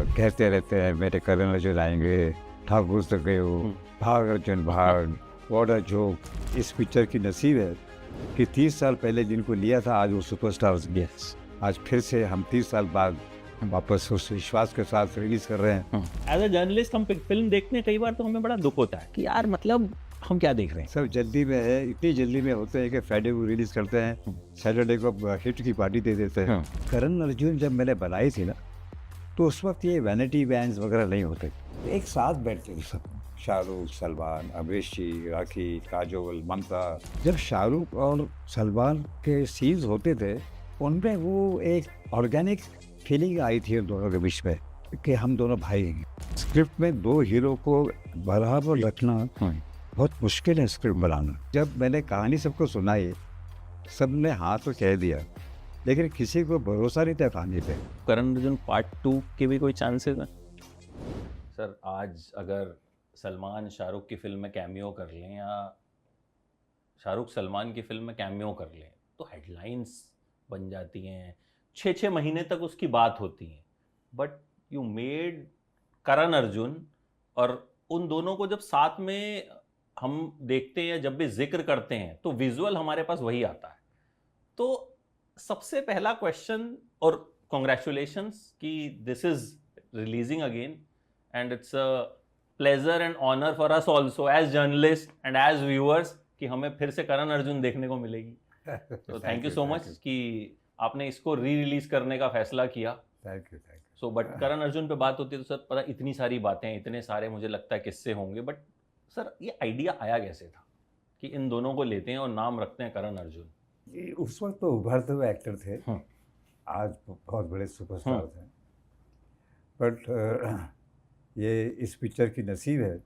कहते रहते हैं मेरे करण अर्जुन आएंगे, ठाकुर तो गए हो, भाग अर्जुन भाग, व्हाट अ जोक। इस पिक्चर की नसीब है कि 30 साल पहले जिनको लिया था आज वो सुपरस्टार्स हैं। आज फिर से हम 30 साल बाद वापस उस विश्वास के साथ रिलीज कर रहे हैं। एज अ जर्नलिस्ट हम फिल्म देखते हैं, कई बार तो हमें बड़ा दुख होता है कि यार मतलब हम क्या देख रहे हैं। सब जल्दी में है, इतनी जल्दी में होते हैं कि फ्राइडे को रिलीज करते हैं, सैटरडे को हिट की पार्टी दे देते हैं। करण अर्जुन जब मैंने बनाई थी ना, तो उस वक्त ये वैनिटी वैन्स वगैरह नहीं होते, एक साथ बैठते थे सब, शाहरुख, सलमान, अमरीश जी, राखी, काजोल, ममता। जब शाहरुख और सलमान के सीन्स होते थे उनमें वो एक ऑर्गेनिक फीलिंग आई थी उन दोनों के बीच में कि हम दोनों भाई हैं। स्क्रिप्ट में दो हीरो को बराबर रखना बहुत मुश्किल है स्क्रिप्ट बनाना। जब मैंने कहानी सबको सुनाई, सब ने हाँ तो कह दिया, लेकिन किसी को भरोसा नहीं था कहानी पे। करण अर्जुन पार्ट 2 के भी कोई चांसेस हैं? सर आज अगर सलमान शाहरुख की फिल्म में कैमियो कर लें या शाहरुख सलमान की फिल्म में कैमियो कर लें तो हेडलाइंस बन जाती हैं, 6-6 महीने तक उसकी बात होती है। But you made Karan Arjun, और उन दोनों को जब साथ में हम देखते हैं या जब भी जिक्र करते हैं तो विजुअल हमारे पास वही आता है। तो सबसे पहला क्वेश्चन, और कॉन्ग्रेचुलेशंस कि this is releasing again and it's a pleasure and honour for us also as journalist and as viewers कि हमें फिर से करण अर्जुन देखने को मिलेगी। तो थैंक यू सो मच कि आपने इसको री रिलीज करने का फैसला किया। Thank you. So but Karan Arjun पे बात होती है तो सर पता इतनी सारी बातें, इतने सारे मुझे लगता है किस्से होंगे, बट सर ये आइडिया आया कैसे था कि इन दोनों को लेते हैं और नाम रखते हैं करण अर्जुन? ये उस वक्त तो उभरते हुए एक्टर थे, आज बहुत बड़े सुपरस्टार थे। बट ये इस पिक्चर की नसीब है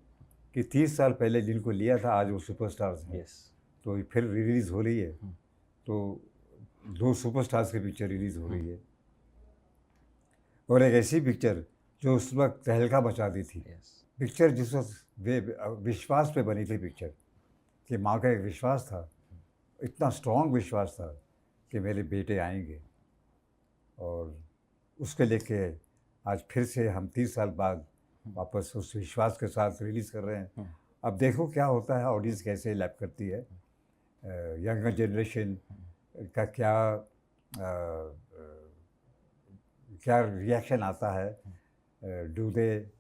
कि 30 साल पहले जिनको लिया था आज वो सुपरस्टार्स हैं। तो ये फिर रिलीज़ हो रही है, तो दो सुपरस्टार्स की पिक्चर रिलीज़ हो रही है, और एक ऐसी पिक्चर जो उस वक्त तहलका मचा दी थी। पिक्चर जिस वक्त विश्वास पे बनी थी पिक्चर, कि माँ का एक विश्वास था, इतना स्ट्रॉन्ग विश्वास था कि मेरे बेटे आएंगे, और उसके लेके आज फिर से हम 30 साल बाद वापस उस विश्वास के साथ रिलीज़ कर रहे हैं। अब देखो क्या होता है, ऑडियंस कैसे लैप करती है, यंगर जनरेशन का क्या रिएक्शन आता है, do they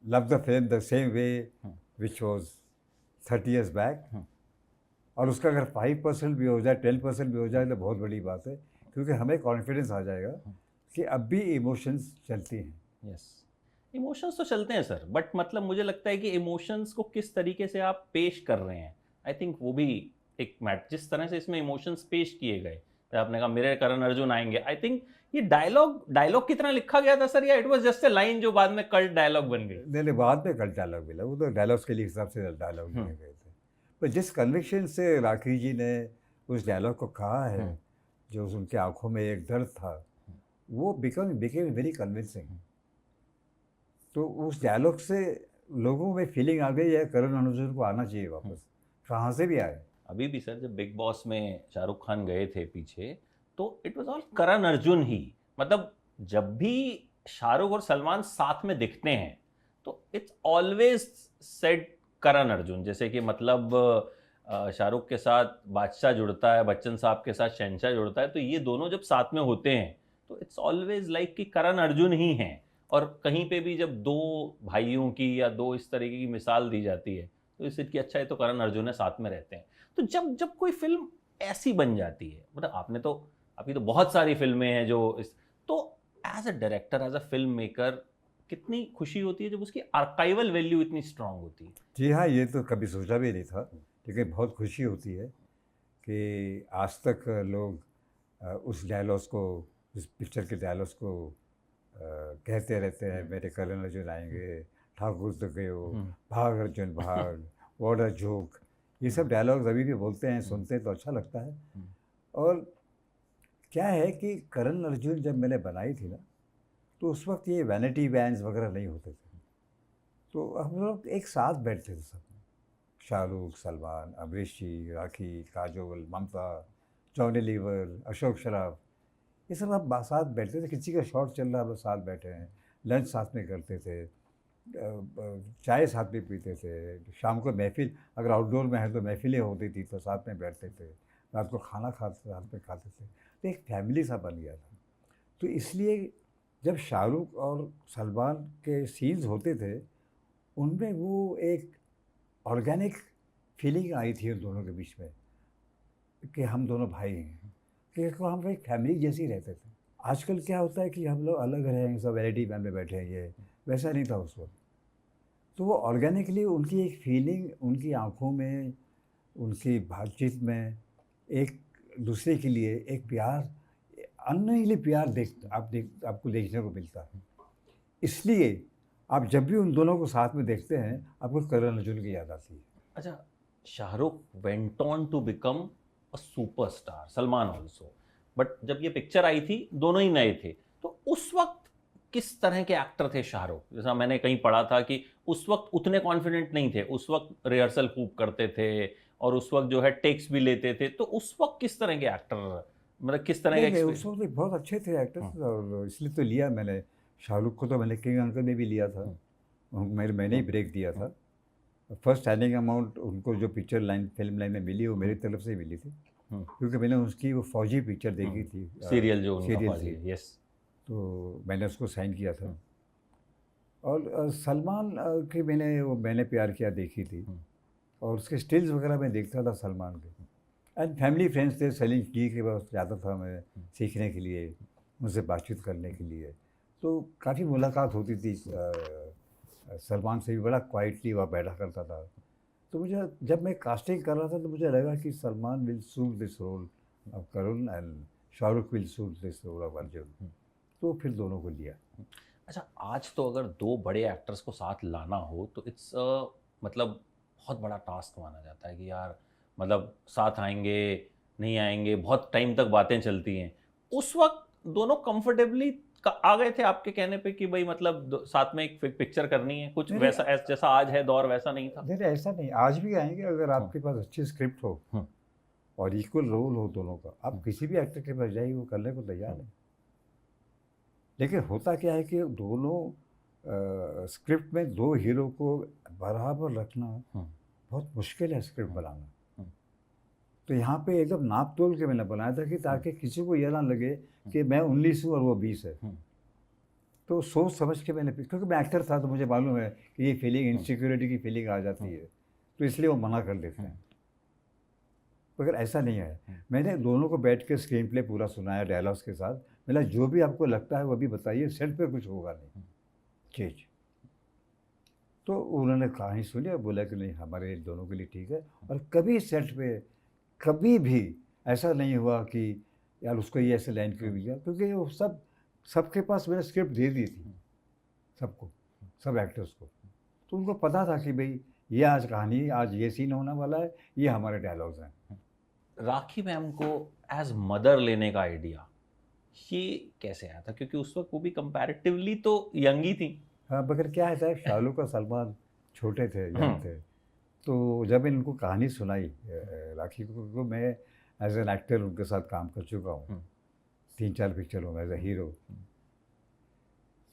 love the film the same way which was 30 years back. और उसका अगर 5% भी हो जाए, 10% भी हो जाए तो बहुत बड़ी बात है, क्योंकि हमें कॉन्फिडेंस आ जाएगा कि अब भी इमोशंस चलती हैं। यस, इमोशंस तो चलते हैं सर, बट मतलब मुझे लगता है कि इमोशंस को किस तरीके से आप पेश कर रहे हैं, आई थिंक वो भी एक मैट। जिस तरह से इसमें इमोशंस पेश किए गए, तो आपने कहा मेरे करण अर्जुन आएंगे, आई थिंक ये डायलॉग की तरह लिखा गया था सर, या it was just a line जो बाद में कल्ट डायलॉग बन गई? मैंने बाद में कल डायलॉग मिला, वो तो डायलॉग्स के लिए हिसाब से डायलॉग लिए गए थे। पर जिस कन्विक्शन से राखी जी ने उस डायलॉग को कहा है, जो उनके आंखों में एक दर्द था, वो बिकेम वेरी कन्विंसिंग। तो उस डायलॉग से लोगों में फीलिंग आ गई है करण अर्जुन को आना चाहिए वापस, कहाँ से भी आए। अभी भी सर जब बिग बॉस में शाहरुख खान गए थे पीछे, तो it was all Karan Arjun ही। मतलब जब भी शाहरुख और सलमान साथ में दिखते हैं तो it's always said Karan Arjun. जैसे कि मतलब शाहरुख के साथ बादशाह जुड़ता है, बच्चन साहब के साथ शहंशाह जुड़ता है, तो ये दोनों जब साथ में होते हैं तो इट्स ऑलवेज लाइक कि करण अर्जुन ही हैं। और कहीं पे भी जब दो भाइयों की या दो इस तरीके की मिसाल दी जाती है तो इससे कि अच्छा है तो करण अर्जुन है, साथ में रहते हैं। तो जब जब कोई फिल्म ऐसी बन जाती है, मतलब आपने तो अभी तो बहुत सारी फिल्में हैं जो तो as a director, as a film maker, कितनी खुशी होती है जब उसकी आर्काइवल वैल्यू इतनी स्ट्रांग होती है। जी हाँ, ये तो कभी सोचा भी नहीं था, लेकिन बहुत खुशी होती है कि आज तक लोग उस डायलॉग्स को, उस पिक्चर के डायलॉग्स को कहते रहते हैं मेरे करण अर्जुन आएंगे, ठाकुर तो गए हो, भाग अर्जुन भाग, व्हाट अ जोक। ये सब डायलॉग्स अभी भी बोलते हैं, सुनते हैं तो अच्छा लगता है। और क्या है कि करण अर्जुन जब मैंने बनाई थी ना, तो उस वक्त ये वैनिटी वैन्स वगैरह नहीं होते थे, तो हम लोग एक साथ बैठते थे सब, शाहरुख, सलमान, अमरीश जी, राखी, काजोल, ममता, जॉनी लीवर, अशोक शराफ। ये सब आप साथ बैठते थे, किसी का शॉट चल रहा है, आप लोग साथ बैठे हैं, लंच साथ में करते थे, चाय साथ में पीते थे, शाम को महफ़िल अगर आउटडोर में है तो महफ़िलें होती थी तो साथ में बैठते थे, रात को खाना खाते साथ में खाते थे, तो एक फैमिली सा बन गया था। तो इसलिए जब शाहरुख और सलमान के सीन्स होते थे, उनमें वो एक ऑर्गेनिक फीलिंग आई थी उन दोनों के बीच में कि हम दोनों भाई हैं, कि हम एक फैमिली जैसे ही रहते थे। आजकल क्या होता है कि हम लोग अलग रहेंगे, सब वैराइटी वैन में बैठे हैं, ये वैसा नहीं था उस वक्त। तो वो ऑर्गेनिकली उनकी एक फीलिंग, उनकी आंखों में, उनकी बातचीत में एक दूसरे के लिए एक प्यार, अननोइंगली प्यार आपको देखने को मिलता है। इसलिए आप जब भी उन दोनों को साथ में देखते हैं, आपको करण अर्जुन की याद आती है। अच्छा, Shahrukh went on to become a superstar, Salman also, but जब ये पिक्चर आई थी दोनों ही नए थे, तो उस वक्त किस तरह के एक्टर थे शाहरुख? जैसा मैंने कहीं पढ़ा था कि उस वक्त उतने कॉन्फिडेंट नहीं थे, उस वक्त रिहर्सल खूब करते थे और उस वक्त जो है टेक्स भी लेते थे, तो उस वक्त किस तरह के एक्टर, मतलब किस तरह का नहीं, उस एक्सपीरियंस? वक्त भी बहुत अच्छे थे एक्टर्स, और इसलिए तो लिया मैंने। शाहरुख को तो मैंने किंग अंकल में भी लिया था, मैंने ही ब्रेक दिया था। फर्स्ट स्टैंडिंग अमाउंट उनको जो पिक्चर लाइन, फिल्म लाइन में मिली, वो मेरी तरफ से ही मिली थी, क्योंकि मैंने उसकी वो फौजी पिक्चर देखी थी, सीरियल जो उनका सीरियल फौजी, थी, यस। तो मैंने उसको साइन किया था। और सलमान की मैंने प्यार किया देखी थी, और उसके स्टिल्स वगैरह मैं देखता था सलमान के। एंड फैमिली फ्रेंड्स थे, सलीम जी के पास जाता था मैं सीखने के लिए, उनसे बातचीत करने के लिए, तो काफ़ी मुलाकात होती थी। सलमान से भी बड़ा क्वाइटली वहाँ बैठा करता था। तो मुझे, जब मैं कास्टिंग कर रहा था तो मुझे लगा कि Salman will suit this role of Karan and Shahrukh will suit this role of Arjun, तो फिर दोनों को लिया। अच्छा, आज तो अगर दो बड़े एक्टर्स को साथ लाना हो तो इट्स मतलब बहुत बड़ा टास्क माना जाता है कि यार, मतलब साथ आएंगे नहीं आएंगे, बहुत टाइम तक बातें चलती हैं। उस वक्त दोनों कंफर्टेबली आ गए थे आपके कहने पे कि भाई मतलब साथ में एक पिक्चर करनी है, कुछ नहीं वैसा जैसा आज है दौर वैसा नहीं था? नहीं, ऐसा नहीं, आज भी आएंगे अगर आपके पास अच्छी स्क्रिप्ट हो और इक्वल रोल हो दोनों का, आप किसी भी एक्टर के पास जाइए, वो करने को तैयार है। लेकिन होता क्या है कि दोनों स्क्रिप्ट में दो हीरो को बराबर रखना बहुत मुश्किल है, स्क्रिप्ट बनाना। तो यहाँ पे एकदम नाप तोल के मैंने बनाया था कि ताकि किसी को यह ना लगे कि मैं 19 हूँ और वो 20 है। तो सोच समझ के मैंने, क्योंकि मैं एक्टर था तो मुझे मालूम है कि ये फीलिंग, इनसिक्योरिटी की फीलिंग आ जाती है, तो इसलिए वो मना कर देते हैं। मगर ऐसा नहीं है, मैंने दोनों को बैठ के स्क्रीन प्ले पूरा सुनाया डायलॉग्स के साथ। मैंने जो भी आपको लगता है वो भी बताइए, सेट पे कुछ होगा नहीं चीज। तो उन्होंने कहानी सुनी और बोला कि नहीं, हमारे दोनों के लिए ठीक है। और कभी सेट पे कभी भी ऐसा नहीं हुआ कि यार उसको ये ऐसे लाइन क्यों मिल, क्योंकि वो सबके पास मैंने स्क्रिप्ट दे दी थी, सबको, सब एक्टर्स को। तो उनको पता था कि भाई ये आज कहानी, आज ये सीन होने वाला है, ये हमारे डायलॉग्स हैं। राखी मैम को एज मदर लेने का आइडिया ये कैसे आया था? क्योंकि उस वक्त वो भी कंपैरेटिवली तो यंग ही थी। हाँ, मगर क्या है, शाहरुख और सलमान छोटे थे, यंग थे। तो जब मैंने उनको कहानी सुनाई राखी को मैं एज एन एक्टर उनके साथ काम कर चुका हूँ 3-4 पिक्चरों में एज ए हीरो।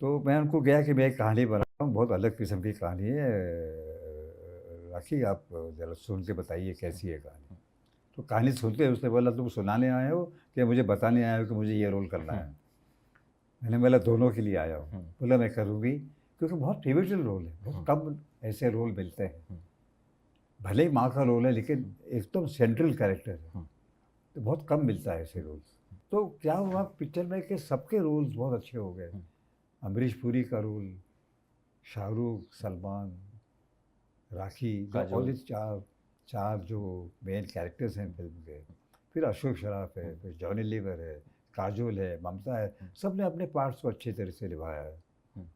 तो मैं उनको गया कि मैं एक कहानी बना रहा हूँ, बहुत अलग किस्म की कहानी है, राखी आप ज़रा सुन के बताइए कैसी है कहानी। तो कहानी सुनते ही उसने बोला, तुम सुनाने आए हो कि मुझे बताने आए हो कि मुझे ये रोल करना है? मैंने बोला दोनों के लिए आया हूँ। बोला मैं करूँगी, क्योंकि बहुत पिवटल रोल है, बहुत कम ऐसे रोल मिलते हैं। भले ही माँ का रोल है लेकिन एकदम सेंट्रल कैरेक्टर है, तो बहुत कम मिलता है ऐसे रोल्स। तो क्या हुआ पिक्चर में कि सबके रोल्स बहुत अच्छे हो गए। अमरीश पुरी का रोल, शाहरुख, सलमान, राखी, और ये चार जो मेन कैरेक्टर्स हैं फिल्म के। फिर अशोक शराफ है, फिर जॉनी लीवर है, काजोल है, ममता है, सब ने अपने पार्ट्स को अच्छी तरह से निभाया है।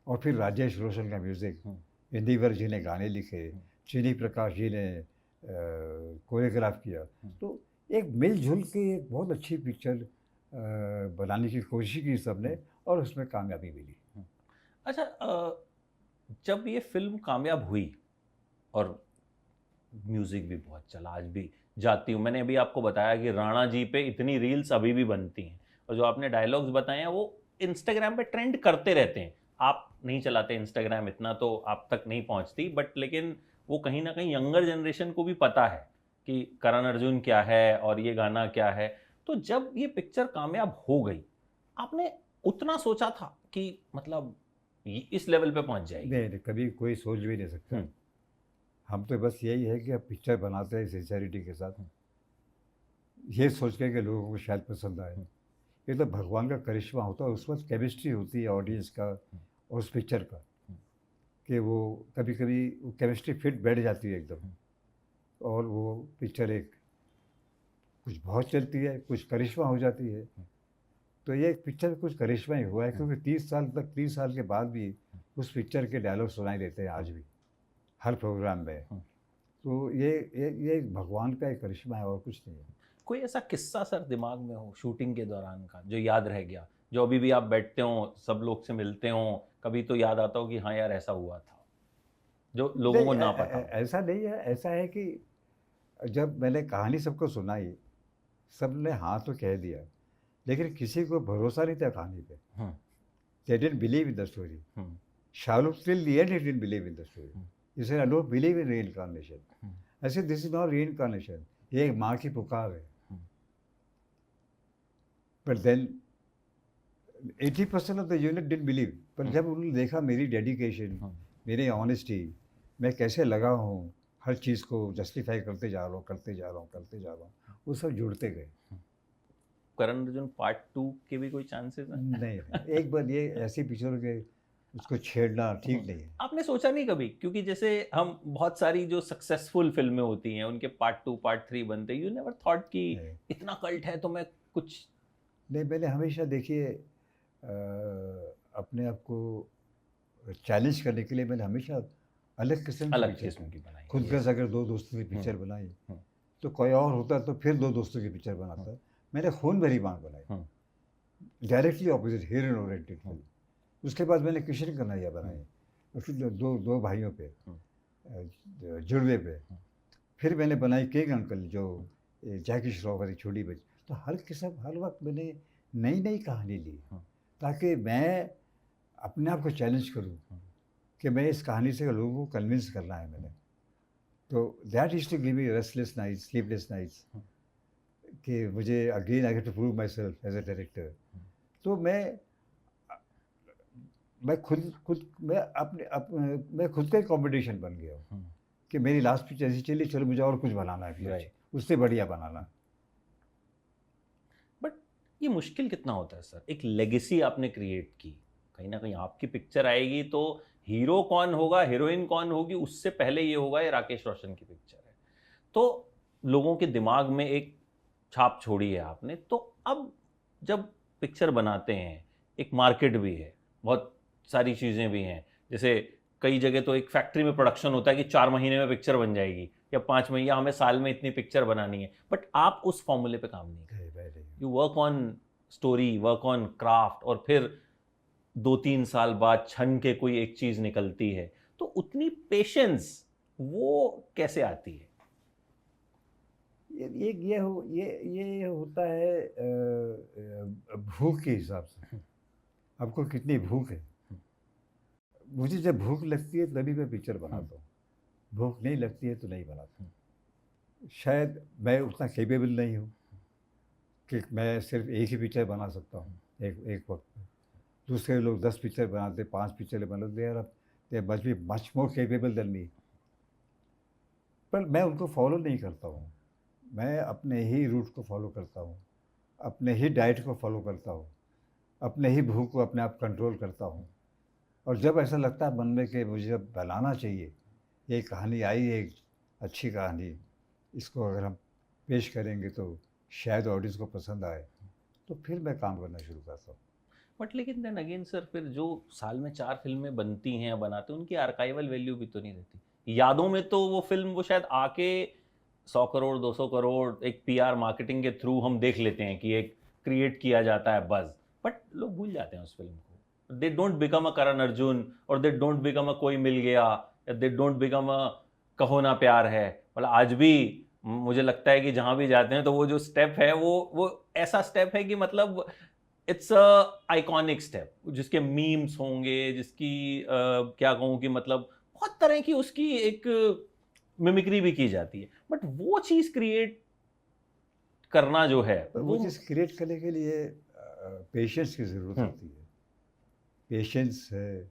और फिर राजेश रोशन का म्यूज़िक, इंदिवर जी ने गाने लिखे, चीनी प्रकाश जी ने कोरियोग्राफ किया। तो एक मिलजुल के एक बहुत अच्छी पिक्चर बनाने की कोशिश की सबने, और उसमें कामयाबी मिली। अच्छा, जब ये फिल्म कामयाब हुई और म्यूजिक भी बहुत चला, आज भी जाती हूँ, मैंने अभी आपको बताया कि राणा जी पे इतनी रील्स अभी भी बनती हैं, और जो आपने डायलॉग्स बताए हैं वो इंस्टाग्राम पे ट्रेंड करते रहते हैं। आप नहीं चलाते इंस्टाग्राम इतना, तो आप तक नहीं पहुंचती, बट लेकिन वो कहीं ना कहीं यंगर जनरेशन को भी पता है कि करण अर्जुन क्या है और ये गाना क्या है। तो जब ये पिक्चर कामयाब हो गई, आपने उतना सोचा था कि मतलब इस लेवल पे पहुंच जाएगी? नहीं, कभी कोई सोच भी नहीं सकता। हम तो बस यही है कि अब पिक्चर बनाते हैं सिंसेरिटी के साथ, ये सोच के कि लोगों को शायद पसंद आए। ये तो भगवान का करिश्मा होता है, उस वक्त केमिस्ट्री होती है ऑडियंस का और उस पिक्चर का, कि वो कभी कभी वो केमिस्ट्री फिट बैठ जाती है एकदम, और वो पिक्चर एक कुछ बहुत चलती है, कुछ करिश्मा हो जाती है। तो ये पिक्चर कुछ करिश्मा ही हुआ है, क्योंकि 30 साल के बाद भी उस पिक्चर के डायलॉग सुनाई देते हैं आज भी हर प्रोग्राम में। तो ये भगवान का एक करिश्मा है और कुछ नहीं है। कोई ऐसा किस्सा सर दिमाग में हो शूटिंग के दौरान का जो याद रह गया, जो अभी भी आप बैठते हो, सब लोग से मिलते हो, कभी तो याद आता हो कि हाँ यार ऐसा हुआ था, जो लोगों को नहीं, ना पता हो? ऐसा नहीं है। ऐसा है कि जब मैंने कहानी सबको सुनाई, सब ने हाँ तो कह दिया, लेकिन किसी को भरोसा नहीं था कहानी पे। They didn't believe in the story. Shahrukh till the end he didn't believe in the story. He said, I don't believe in reincarnation. I said, this is not reincarnation. ये एक माँ की पुकार है। But then 80% of the unit didn't believe. पर जब उन्होंने देखा मेरी डेडिकेशन, मेरी ऑनेस्टी, मैं कैसे लगा हूँ, हर चीज़ को जस्टिफाई करते जा रहा हूँ, वो सब जुड़ते गए। करण अर्जुन पार्ट 2 के भी कोई चांसेस हैं? नहीं, एक बार ये ऐसी पिक्चर के उसको छेड़ना ठीक नहीं है। आपने सोचा नहीं कभी? क्योंकि जैसे हम बहुत सारी जो सक्सेसफुल फिल्में होती हैं उनके पार्ट 2 पार्ट 3 बनते हैं, यू नेवर थॉट कि इतना कल्ट है तो मैं कुछ? नहीं, मैंने हमेशा देखिए अपने आप को चैलेंज करने के लिए मैंने हमेशा अलग किस्म की बनाई। खुद का अगर दो दोस्तों की पिक्चर बनाई तो कोई और होता तो फिर दो दोस्तों की पिक्चर बनाता। मैंने खून भरी मांग बनाई, directly opposite, heroine oriented film. उसके बाद मैंने किशन कन्हैया बनाई, और फिर दो भाइयों पे, जुड़वे पे। फिर मैंने बनाई किंग अंकल, जो जैकी श्रॉफ वाली छोटी बच्ची। तो हर वक्त मैंने नई नई कहानी ली, ताकि मैं अपने आप को चैलेंज करूं कि मैं इस कहानी से लोगों को कन्विंस करना है मैंने। तो that is to give me restless nights, sleepless nights, कि मुझे again I have to prove myself as a director. तो मैं खुद का एक कॉम्पिटिशन बन गया हूँ कि मेरी लास्ट पिक्चर ऐसी चली, चलो मुझे और कुछ बनाना है, फिर उससे बढ़िया बनाना। बट ये मुश्किल कितना होता है सर? एक लेगेसी आपने क्रिएट की, कहीं ना कहीं आपकी पिक्चर आएगी तो हीरो कौन होगा, हीरोइन कौन होगी, उससे पहले ये होगा ये राकेश रोशन की पिक्चर है। तो लोगों के दिमाग में एक छाप छोड़ी है आपने। तो अब जब पिक्चर बनाते हैं, एक मार्केट भी है, बहुत सारी चीज़ें भी हैं। जैसे कई जगह तो एक फैक्ट्री में प्रोडक्शन होता है कि 4 महीने में पिक्चर बन जाएगी, या 5 महीने, हमें साल में इतनी पिक्चर बनानी है। बट आप उस फॉर्मूले पे काम नहीं करते। You work on story, work on craft, और फिर 2-3 साल बाद छन के कोई एक चीज़ निकलती है। तो उतनी पेशेंस वो कैसे आती है? ये होता है भूख के हिसाब से। आपको कितनी भूख है। मुझे जब भूख लगती है तभी मैं पिक्चर बनाता हूँ, भूख नहीं लगती है तो नहीं बनाता। शायद मैं उतना कैपेबल नहीं हूँ कि मैं सिर्फ एक ही पिक्चर बना सकता हूँ एक वक्त में। दूसरे लोग 10 पिक्चर बनाते, 5 पिक्चर बनाते, यार they must be much more capable than me. पर मैं उनको फॉलो नहीं करता हूँ। मैं अपने ही रूट को फॉलो करता हूँ, अपने ही डाइट को फॉलो करता हूँ, अपने ही भूख को अपने आप कंट्रोल करता हूँ। और जब ऐसा लगता है मन में कि मुझे अब बनाना चाहिए, ये कहानी आई है, एक अच्छी कहानी, इसको अगर हम पेश करेंगे तो शायद ऑडियंस को पसंद आए, तो फिर मैं काम करना शुरू करता हूँ। बट लेकिन देन अगेन सर, फिर जो साल में 4 फिल्में बनती हैं या बनाते हैं, उनकी आर्काइवल वैल्यू भी तो नहीं रहती। यादों में तो वो फिल्म वो शायद आके 100 करोड़ 200 करोड़ एक PR मार्केटिंग के थ्रू हम देख लेते हैं कि एक क्रिएट किया जाता है बज़, बट लोग भूल जाते हैं उस फिल्म को। They don't become a Karan Arjun, और दे डोंट बिकम अ कोई मिल गया, या दे डोंट बिकम अ कहो ना प्यार है। मतलब आज भी मुझे लगता है कि जहाँ भी जाते हैं तो वो जो स्टेप है वो ऐसा स्टेप है कि मतलब इट्स अ आइकॉनिक स्टेप जिसके मीम्स होंगे, जिसकी क्या कहूँ कि मतलब बहुत तरह की उसकी एक मिमिक्री भी की जाती है, बट वो चीज़ क्रिएट करना जो है पर वो वो चीज़ क्रिएट करने के लिए पेशेंस की ज़रूरत हम्म, होती है। पेशेंस है,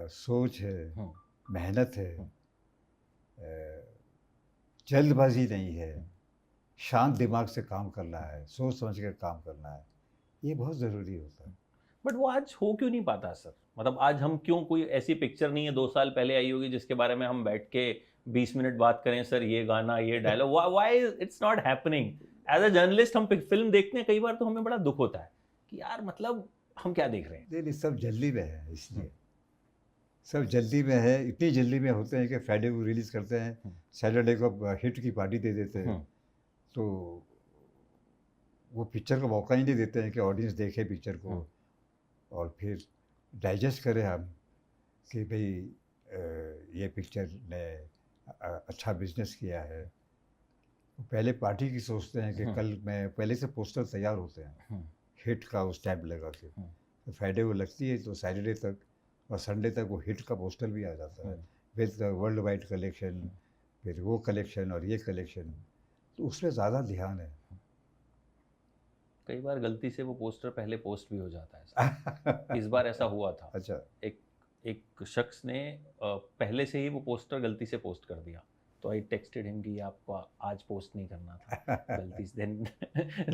सोच है, हम्म, मेहनत है, हम्म, जल्दबाजी नहीं है, शांत दिमाग से काम करना है, सोच समझ कर काम करना है, ये बहुत ज़रूरी होता है। बट वो आज हो क्यों नहीं पाता सर? मतलब आज हम क्यों, कोई ऐसी पिक्चर नहीं है 2 साल पहले आई होगी जिसके बारे में हम बैठ के 20 मिनट बात करें, सर ये गाना ये dialogue, why it's not happening? As a journalist हम फिल्म देखते हैं, कई बार तो हमें बड़ा दुख होता है कि यार मतलब हम क्या देख रहे हैं। नहीं, सब जल्दी में है इसलिए। सब जल्दी में है, इतनी जल्दी में होते हैं कि फ्राइडे को रिलीज़ करते हैं, सैटरडे को हिट की पार्टी दे देते हैं। तो वो पिक्चर का मौका ही नहीं देते हैं कि ऑडियंस देखे पिक्चर को और फिर डाइजेस्ट करें हम कि भाई ये पिक्चर ने अच्छा बिजनेस किया है। पहले पार्टी की सोचते हैं कि कल मैं पहले से पोस्टर तैयार होते हैं हिट का उस टाइम लगा के, तो फ्राइडे को लगती है तो सैटरडे तक और संडे तक वो हिट का पोस्टर भी आ जाता है विद वर्ल्ड वाइड कलेक्शन, फिर वो कलेक्शन और ये कलेक्शन, तो उसमें ज़्यादा ध्यान है। कई बार गलती से वो पोस्टर पहले पोस्ट भी हो जाता है सर। इस बार ऐसा हुआ था। अच्छा, एक एक शख्स ने पहले से ही वो पोस्टर गलती से पोस्ट कर दिया, तो आई टेक्स्टेड हिम कि आपको आज पोस्ट नहीं करना था गलती से,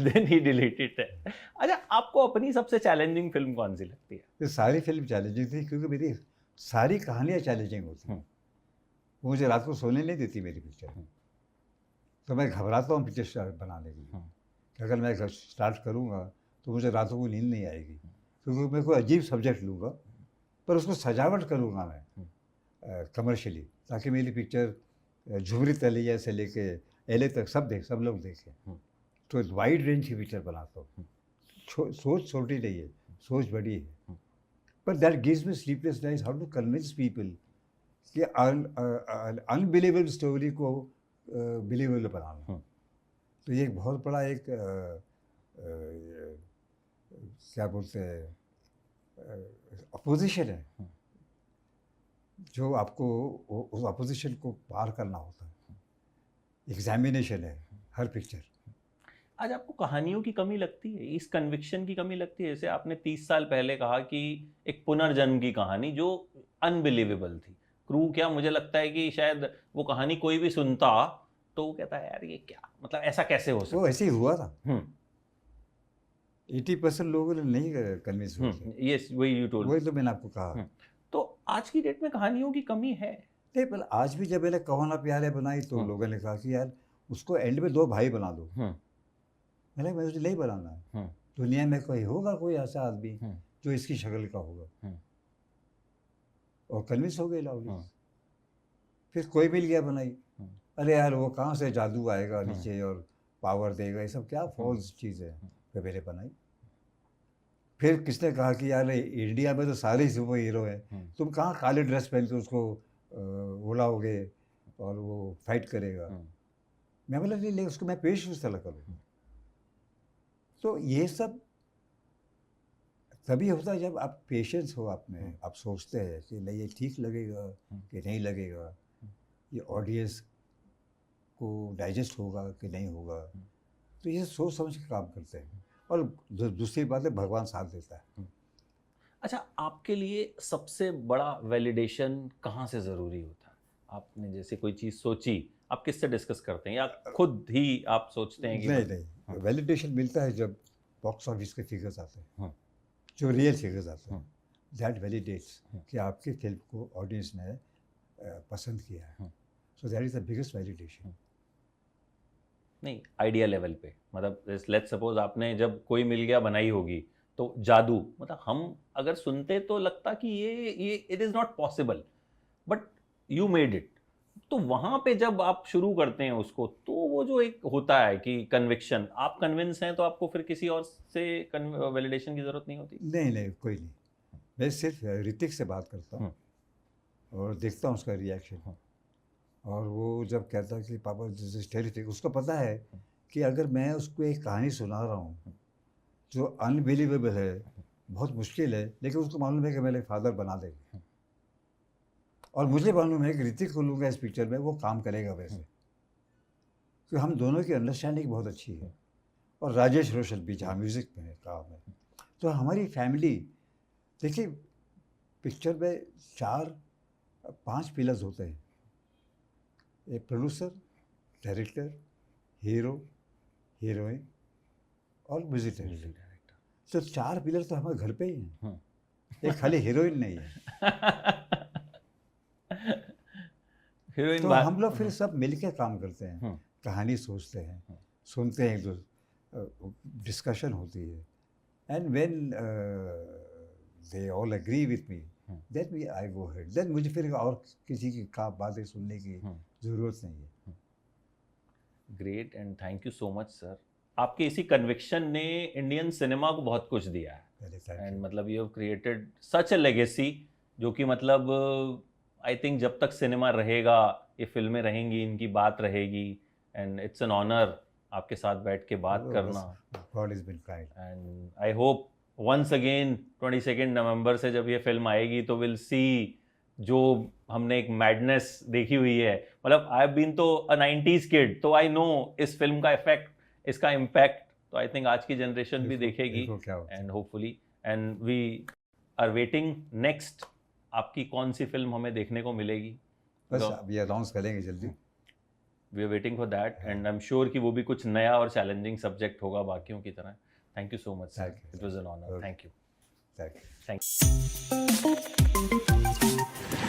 देन ही डिलीटेड इट। अच्छा, आपको अपनी सबसे चैलेंजिंग फिल्म कौन सी लगती है? ये सारी फिल्म चैलेंजिंग थी क्योंकि मेरी सारी कहानियाँ चैलेंजिंग होती हैं। वो मुझे रात को सोने नहीं देती मेरी पिक्चर, तो मैं घबराता हूँ पिक्चर स्टार्ट बनाने के लिए कि अगर मैं स्टार्ट करूँगा तो मुझे रातों को नींद नहीं आएगी, क्योंकि मैं कोई अजीब सब्जेक्ट लूँगा पर उसको सजावट करूँगा मैं कमर्शियली, ताकि मेरी पिक्चर झुमरी तलैया से लेके एले तक सब लोग देखें। तो वाइड रेंज की पिक्चर बनाता हूँ। सोच छोटी नहीं है, सोच बड़ी है, पर that gives me sleepless nights how to convince people कि अनबिलीवेबल स्टोरी को बिलीवेबल बनाना। तो ये एक बहुत बड़ा एक क्या बोलते हैं अपोजिशन है, जो आपको उस अपोजिशन को पार करना होता है। एग्जामिनेशन है हर पिक्चर। आज आपको कहानियों की कमी लगती है, इस कन्विक्शन की कमी लगती है? जैसे आपने 30 साल पहले कहा कि एक पुनर्जन्म की कहानी जो अनबिलीवेबल थी, क्रू क्या, मुझे लगता है कि शायद वो कहानी कोई भी सुनता तो वो कहता है यार ये क्या, मतलब ऐसा कैसे हो सकता वो ऐसे ही हुआ था। है। 80% लोगों ने नहीं कन्विंस हुए थे। यस, वही यू टोल्ड। वही तो मैंने आपको कहा। तो आज की डेट में कहानियों की कमी है। नहीं, पर आज भी जब मैंने कहो ना प्यारे बनाई तो लोगों ने कहा कि यार उसको एंड में 2 भाई बना दो। मैंने कहा मुझे नहीं बनाना है। दुनिया में कोई होगा कोई ऐसा आदमी जो इसकी शक्ल का होगा, और कन्विंस हो गए ऑडियंस। फिर कोई मिल गया बनाई। अरे यार वो कहाँ से जादू आएगा नीचे और पावर देगा, ये सब क्या फॉल्स चीज़ है। फिर मैंने बनाई। फिर किसने कहा कि यार इंडिया में तो सारे सुपर हीरो हैं, तुम कहाँ काले ड्रेस पहन के उसको उड़ाओगे और वो फाइट करेगा। मैं बोला नहीं, ले उसको मैं पेश उस तरह करूँ। तो ये सब तभी होता है जब आप पेशेंस हो आप में, आप सोचते हैं कि नहीं ये ठीक लगेगा कि नहीं लगेगा, ये ऑडियंस को डाइजेस्ट होगा कि नहीं होगा। तो ये सोच समझ के काम करते हैं। और दूसरी बात है, भगवान साथ देता है। अच्छा, आपके लिए सबसे बड़ा वैलिडेशन कहाँ से ज़रूरी होता है? आपने जैसे कोई चीज़ सोची, आप किससे डिस्कस करते हैं या खुद ही आप सोचते हैं कि नहीं, वैलिडेशन मिलता है जब बॉक्स ऑफिस के फिगर्स आते हैं, जो रियल फिगर्स आते हैं। दैट वैलिडेट्स कि आपकी फिल्म को ऑडियंस ने पसंद किया है। So that is the biggest validation. नहीं, आइडिया लेवल पे, मतलब लेट्स सपोज आपने जब कोई मिल गया बनाई होगी तो जादू, मतलब हम अगर सुनते तो लगता कि ये it is not possible, but you made it. तो वहाँ पे जब आप शुरू करते हैं उसको, तो वो जो एक होता है कि कन्विक्शन, आप कन्विंस हैं तो आपको फिर किसी और से वैलिडेशन की ज़रूरत नहीं होती। नहीं, कोई नहीं। मैं सिर्फ ऋतिक से बात करता हूँ और देखता हूँ उसका रिएक्शन। और वो जब कहता है कि पापा दिस इज टेरिफिक, उसको पता है कि अगर मैं उसको एक कहानी सुना रहा हूँ जो अनबिलीवेबल है, बहुत मुश्किल है, लेकिन उसको मालूम है कि मेरे फादर बना देंगे। और मुझे मालूम है कि ऋतिक को लूँगा इस पिक्चर में, वो काम करेगा वैसे, तो हम दोनों की अंडरस्टैंडिंग बहुत अच्छी है। और राजेश रोशन भी जहाँ म्यूज़िक में है, काम है, तो हमारी फैमिली, देखिए पिक्चर में 4-5 पिलर्स होते हैं, एक प्रोड्यूसर, डायरेक्टर, हीरो, हीरोइन और म्यूजिक डायरेक्टर। तो 4 पिलर तो हमारे घर पे ही हैं, एक खाली हीरोइन नहीं है। हीरोइन तो हम लोग फिर सब मिलके काम करते हैं, कहानी सोचते हैं, सुनते हैं, तो डिस्कशन होती है, and when they all agree with me, then I go ahead, then मुझे फिर और किसी की बातें सुनने की ज़रूरत नहीं है। Great, and thank you so much sir. आपके इसी कन्विक्शन ने इंडियन सिनेमा को बहुत कुछ दिया है, एंड मतलब you have created such a legacy, जो कि मतलब आई थिंक जब तक सिनेमा रहेगा, ये फिल्में रहेंगी, इनकी बात रहेगी, एंड इट्स एन ऑनर आपके साथ बैठ के बात करना। God has been kind. And I hope once again 22 नवंबर से जब ये फिल्म आएगी तो विल सी जो हमने एक मैडनेस देखी हुई है। मतलब आई हैव बीन तो अ 90s किड, तो आई नो इस फिल्म का इफेक्ट, इसका इम्पैक्ट, तो आई थिंक आज की जनरेशन भी देखेगी, and hopefully, and we are waiting next आपकी कौन सी फिल्म हमें देखने को मिलेगी। बस अभी अनाउंस करेंगे जल्दी। We are waiting for that, and I am sure कि वो भी कुछ नया और चैलेंजिंग सब्जेक्ट होगा बाकियों की तरह। Thank you so much sir, it was an honour. Thank you. Thank you.